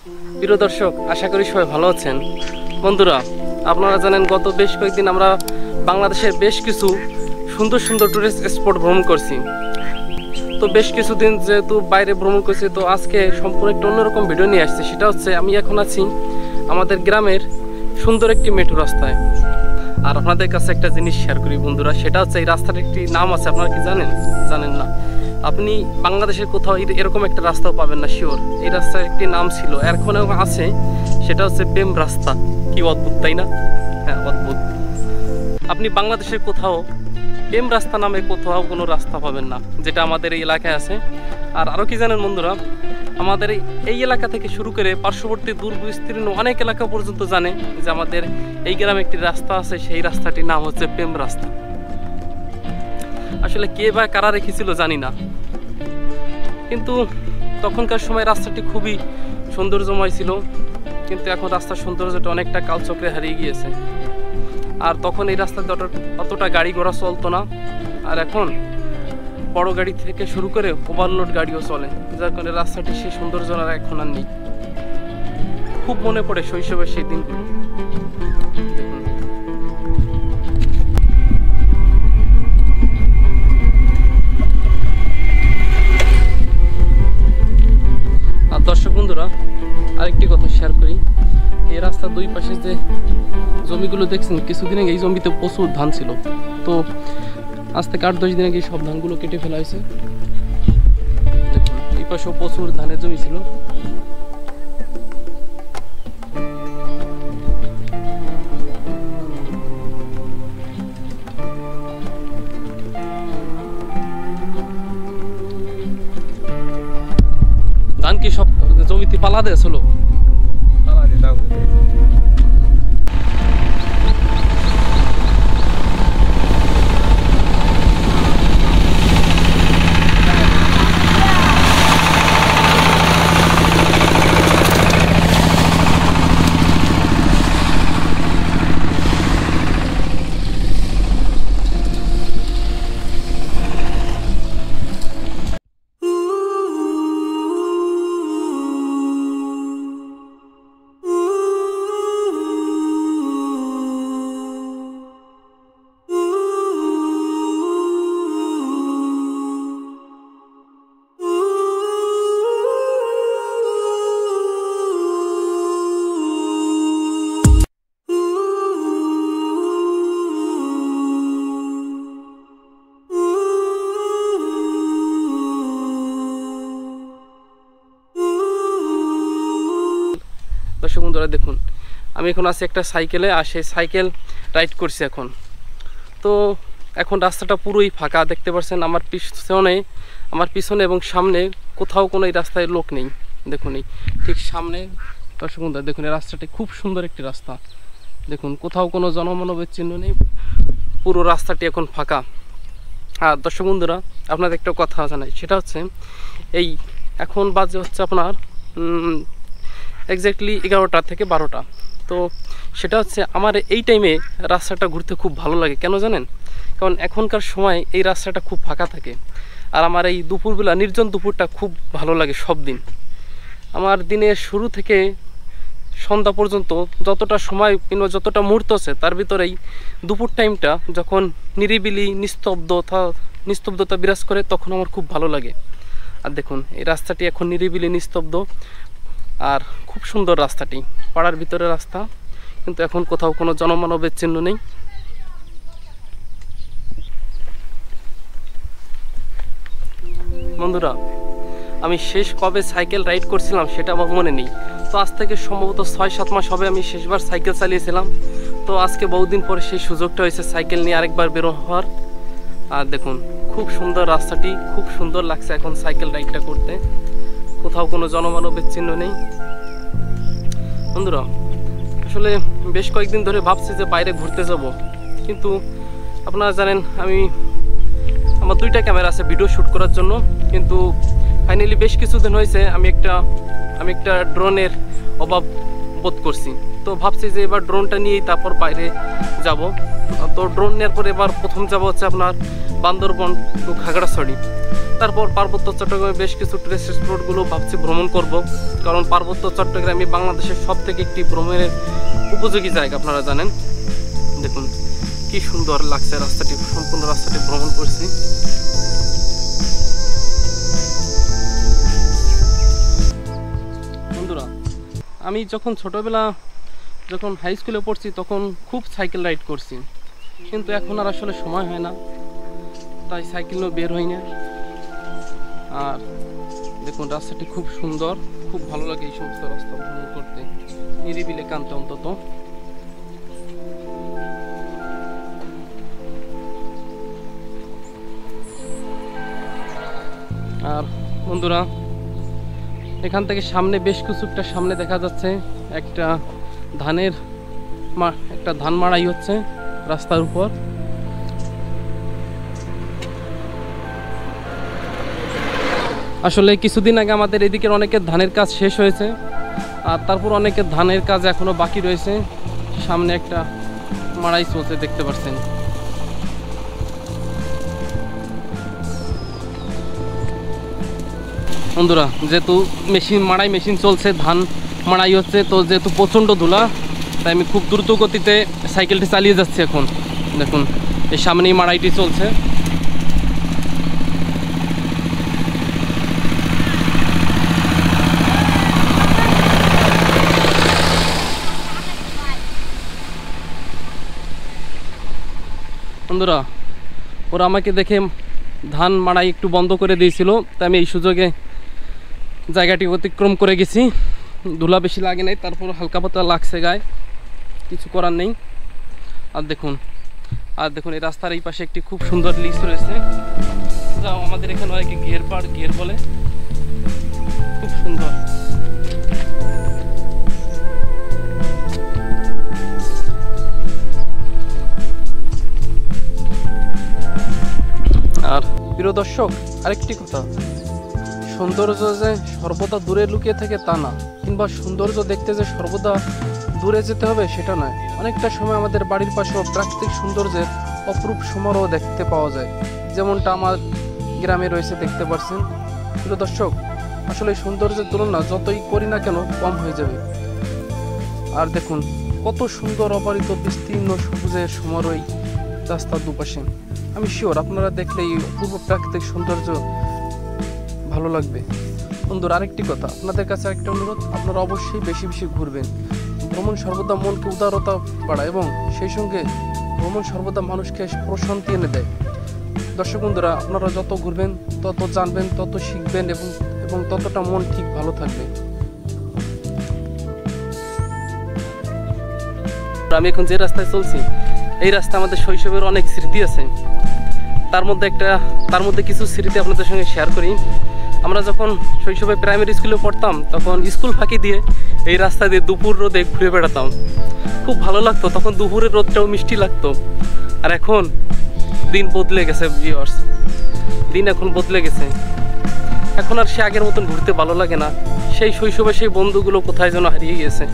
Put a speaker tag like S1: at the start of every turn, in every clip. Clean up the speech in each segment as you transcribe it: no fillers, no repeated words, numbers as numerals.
S1: প্রিয় দর্শক, আশা করি সবাই ভালো আছেন। বন্ধুরা, আপনারা জানেন গত বেশ কয়েকদিন আমরা বাংলাদেশের বেশ কিছু সুন্দর সুন্দর টুরিস্ট স্পট ভ্রমণ করছি। তো বেশ কিছুদিন যেহেতু বাইরে ভ্রমণ করছি, তো আজকে সম্পূর্ণ একটা অন্যরকম ভিডিও নিয়ে আসছি। সেটা হচ্ছে আমি এখন আছি আমাদের গ্রামের সুন্দর একটি মেট্রো রাস্তায়। আর আপনাদের কাছে একটা জিনিস শেয়ার করি বন্ধুরা, সেটা হচ্ছে এই রাস্তার একটি নাম আছে। আপনারা কি জানেন না? আপনি বাংলাদেশের কোথাও এরকম একটা রাস্তাও পাবেন না, শিওর। এই রাস্তার একটি নাম ছিল, এখনও আছে, সেটা হচ্ছে প্রেম রাস্তা। কি অদ্ভুত, তাই না? হ্যাঁ, অদ্ভুত। আপনি বাংলাদেশের কোথাও প্রেম রাস্তা নামে কোথাও কোনো রাস্তা পাবেন না, যেটা আমাদের এই এলাকায় আছে। আর আরও কি জানেন বন্ধুরা, আমাদের এই এলাকা থেকে শুরু করে পার্শ্ববর্তী দূর বিস্তীর্ণ অনেক এলাকা পর্যন্ত জানে যে আমাদের এই গ্রামে একটি রাস্তা আছে, সেই রাস্তাটির নাম হচ্ছে প্রেম রাস্তা। আসলে কে বা কারা রেখেছিল জানি না, কিন্তু তখনকার সময় রাস্তাটি খুবই সৌন্দর্যময় ছিল। কিন্তু এখন রাস্তার সৌন্দর্যটা অনেকটা কালচক্রে হারিয়ে গিয়েছে। আর তখন এই রাস্তাতে অতটা গাড়ি ঘোড়া চলতো না, আর এখন বড় গাড়ি থেকে শুরু করে ওভারলোড গাড়িও চলে, যার কারণে রাস্তাটি সেই সৌন্দর্য আর এখন আর নেই। খুব মনে পড়ে শৈশবের সেই দিনগুলো। আর দর্শক বন্ধুরা, আরেকটি কথা শেয়ার করি। এই রাস্তার দুই পাশে যে জমিগুলো দেখছেন, কিছুদিন আগে এই জমিতে প্রচুর ধান ছিল। তো আজ থেকে 8-10 দিন আগে সব ধানগুলো কেটে ফেলা হয়েছে। দেখুন, এই পাশেও প্রচুর ধানের জমি ছিল। ধান কি সব জমিতে পালা দেয়া ছিল? দর্শক বন্ধুরা দেখুন, আমি এখন আছি একটা সাইকেলে, আর সেই সাইকেল রাইড করছি এখন। তো এখন রাস্তাটা পুরোই ফাঁকা দেখতে পাচ্ছেন। আমার পিছনে এবং সামনে কোথাও কোনো এই রাস্তায় লোক নেই। দেখুন, এই ঠিক সামনে দর্শক বন্ধুরা দেখুন, এই রাস্তাটি খুব সুন্দর একটি রাস্তা। দেখুন, কোথাও কোনো জনমানবের চিহ্ন নেই, পুরো রাস্তাটি এখন ফাঁকা। আর দর্শক বন্ধুরা, আপনাদের একটা কথা জানাই, সেটা হচ্ছে এই এখন বাজে হচ্ছে আপনার এক্স্যাক্টলি 11টা থেকে 12টা। তো সেটা হচ্ছে আমার এই টাইমে রাস্তাটা ঘুরতে খুব ভালো লাগে। কেন জানেন? কারণ এখনকার সময় এই রাস্তাটা খুব ফাঁকা থাকে। আর আমার এই দুপুরবেলা, নির্জন দুপুরটা খুব ভালো লাগে সব দিন। আমার দিনের শুরু থেকে সন্ধ্যা পর্যন্ত যতটা সময় কিংবা যতটা মুহূর্ত আছে, তার ভিতরেই দুপুর টাইমটা যখন নিরিবিলি নিস্তব্ধতা বিরাজ করে, তখন আমার খুব ভালো লাগে। আর দেখুন, এই রাস্তাটি এখন নিরিবিলি নিস্তব্ধ, আর খুব সুন্দর রাস্তাটি, পাড়ার ভিতরে রাস্তা, কিন্তু এখন কোথাও কোনো জনমানবের চিহ্ন নেই। বন্ধুরা, আমি শেষ কবে সাইকেল রাইড করছিলাম সেটা আমার মনে নেই। তো আজ থেকে সম্ভবত 6-7 মাস হবে আমি শেষবার সাইকেল চালিয়েছিলাম। তো আজকে বহুদিন পরে সেই সুযোগটা হয়েছে সাইকেল নিয়ে আরেকবার বেরো হওয়ার। আর দেখুন, খুব সুন্দর রাস্তাটি, খুব সুন্দর লাগছে এখন সাইকেল রাইডটা করতে। কোথাও কোনো জনমানবের চিহ্ন নেই। বন্ধুরা, আসলে বেশ কয়েকদিন ধরে ভাবছি যে বাইরে ঘুরতে যাব, কিন্তু আপনারা জানেন আমার 2টা ক্যামেরা আছে ভিডিও শ্যুট করার জন্য। কিন্তু ফাইনালি বেশ কিছুদিন হয়েছে আমি একটা ড্রোনের অভাব বোধ করছি। তো ভাবছি যে এবার ড্রোনটা নিয়েই তারপর বাইরে যাব। তো ড্রোন নেওয়ার পরে এবার প্রথম যাব হচ্ছে আপনার বান্দরবন টু খাগড়াছড়ি। তারপর পার্বত্য চট্টগ্রামে বেশ কিছু টুরিস্ট স্পটগুলো ভাবছি ভ্রমণ করব, কারণ পার্বত্য চট্টগ্রামই বাংলাদেশের সব থেকে একটি ভ্রমণের উপযোগী জায়গা। আপনারা জানেন, দেখুন কি সুন্দর লাগছে রাস্তাটি, সম্পূর্ণ রাস্তাটি ভ্রমণ করছি। বন্ধুরা, আমি যখন ছোটবেলা যখন হাই স্কুলে পড়ছি তখন খুব সাইকেল রাইড করছি, কিন্তু এখন আর আসলে সময় হয় না, তাই সাইকেল নিয়ে বের হই না। আর দেখুন রাস্তাটি খুব সুন্দর, খুব ভালো লাগে এই সমস্ত রাস্তা ভ্রমণ করতে, নিরিবিলি একান্তে অন্তত। আর বন্ধুরা, এখান থেকে সামনে বেশ কিছুটা সামনে দেখা যাচ্ছে একটা ধান মাড়াই হচ্ছে রাস্তার উপর। আসলে কিছুদিন আগে আমাদের এদিকের অনেকের ধানের কাজ শেষ হয়েছে, আর তারপর অনেকের ধানের কাজ এখনো বাকি রয়েছে। সামনে একটা মাড়াই চলছে, দেখতে পাচ্ছেন। বন্ধুরা, যেহেতু মাড়াই মেশিন চলছে, ধান মাড়াই হচ্ছে, তো যেহেতু প্রচণ্ড ধুলা, তাই আমি খুব দ্রুত গতিতে সাইকেলটি চালিয়ে যাচ্ছি। এখন দেখুন এই সামনেই মাড়াইটি চলছে। বন্ধুরা, ওরা আমাকে দেখে ধান মাড়াই একটু বন্ধ করে দিয়েছিল, তাই আমি এই সুযোগে জায়গাটি অতিক্রম করে গেছি। ধুলা বেশি লাগে নাই, তারপর হালকা পাতলা লাগছে গায়ে, কিছু করার নেই। আর দেখুন এই রাস্তার এই পাশে একটি খুব সুন্দর লিস রয়েছে, যা আমাদের এখানে অনেকে ঘের বলে, খুব সুন্দর। আর প্রিয় দর্শক, আরেকটি কথা, সৌন্দর্য যে সর্বদা দূরে লুকিয়ে থাকে তা না, কিংবা সৌন্দর্য দেখতে যে সর্বদা দূরে যেতে হবে সেটা নয়। অনেকটা সময় আমাদের বাড়ির পাশেও প্রাকৃতিক সৌন্দর্যের অপরূপ সমারোহ দেখতে পাওয়া যায়, যেমনটা আমার গ্রামে রয়েছে, দেখতে পাচ্ছেন। প্রিয় দর্শক, আসলে এই সৌন্দর্যের তুলনা যতই করি না কেন কম হয়ে যাবে। আর দেখুন কত সুন্দর অবারিত বিস্তীর্ণ সবুজের সমারোহ রাস্তার দুপাশে। আমি শিওর আপনারা দেখলে এই অপূর্ব প্রাকৃতিক সৌন্দর্য ভালো লাগবে। বন্ধুরা, আরেকটি কথা, আপনাদের কাছে একটা অনুরোধ, আপনারা অবশ্যই বেশি বেশি ঘুরবেন। ভ্রমণ সর্বদা মনকে উদারতা বাড়ায় এবং সেই সঙ্গে ভ্রমণ সর্বদা মানুষকে প্রশান্তি এনে দেয়। দর্শক বন্ধুরা, আপনারা যত ঘুরবেন তত জানবেন, তত শিখবেন এবং ততটা মন ঠিক ভালো থাকবে। আমি এখন যে রাস্তায় চলছি, এই রাস্তা আমাদের শৈশবের অনেক স্মৃতি আছে। তার মধ্যে কিছু স্মৃতি আপনাদের সঙ্গে শেয়ার করি। আমরা যখন শৈশবে প্রাইমারি স্কুলে পড়তাম, তখন স্কুল ফাঁকি দিয়ে এই রাস্তা দিয়ে দুপুর রোদে ঘুরে বেড়াতাম। খুব ভালো লাগতো, তখন দুপুরের রোদটাও মিষ্টি লাগতো। আর এখন দিন বদলে গেছে ভিউয়ার্স, দিন এখন বদলে গেছে। এখন আর সে আগের মতন ঘুরতে ভালো লাগে না। সেই শৈশবে সেই বন্ধুগুলো কোথায় যেন হারিয়ে গেছে।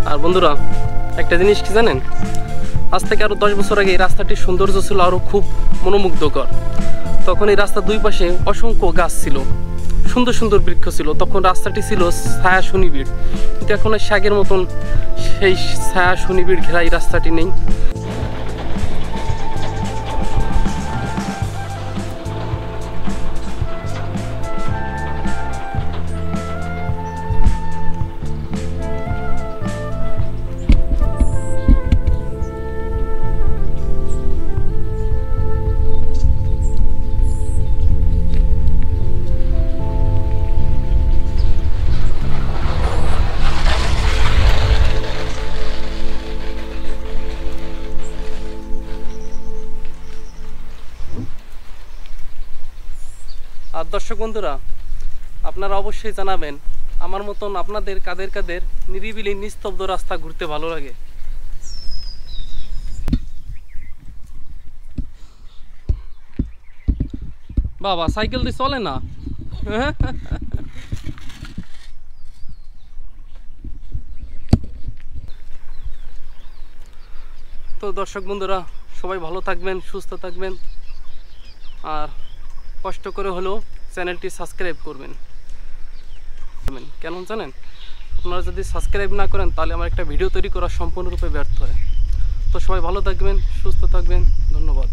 S1: আর বন্ধুরা, একটা জিনিস কি জানেন, আজ থেকে আরো 10 বছর আগে এই রাস্তাটির সৌন্দর্য ছিল আরো খুব মনোমুগ্ধকর। তখন এই রাস্তার দুই পাশে অসংখ্য গাছ ছিল, সুন্দর সুন্দর বৃক্ষ ছিল। তখন রাস্তাটি ছিল ছায়া সুনিবিড়, কিন্তু এখন আর আগের মতন সেই ছায়া সুনিবিড় ঘেরা এই রাস্তাটি নেই। আর দর্শক বন্ধুরা, আপনারা অবশ্যই জানাবেন আমার মতন আপনাদের কাদের কাদের নিরিবিলি নিস্তব্ধ রাস্তা ঘুরতে ভালো লাগে। বাবা, সাইকেল দিয়ে চলে না। তো দর্শক বন্ধুরা, সবাই ভালো থাকবেন, সুস্থ থাকবেন। আর কষ্ট করে হলেও চ্যানেলটি সাবস্ক্রাইব করবেন। কেন জানেন, আপনারা যদি সাবস্ক্রাইব না করেন তাহলে আমার একটা ভিডিও তৈরি করা সম্পূর্ণরূপে ব্যর্থ হয়। তো সবাই ভালো থাকবেন, সুস্থ থাকবেন, ধন্যবাদ।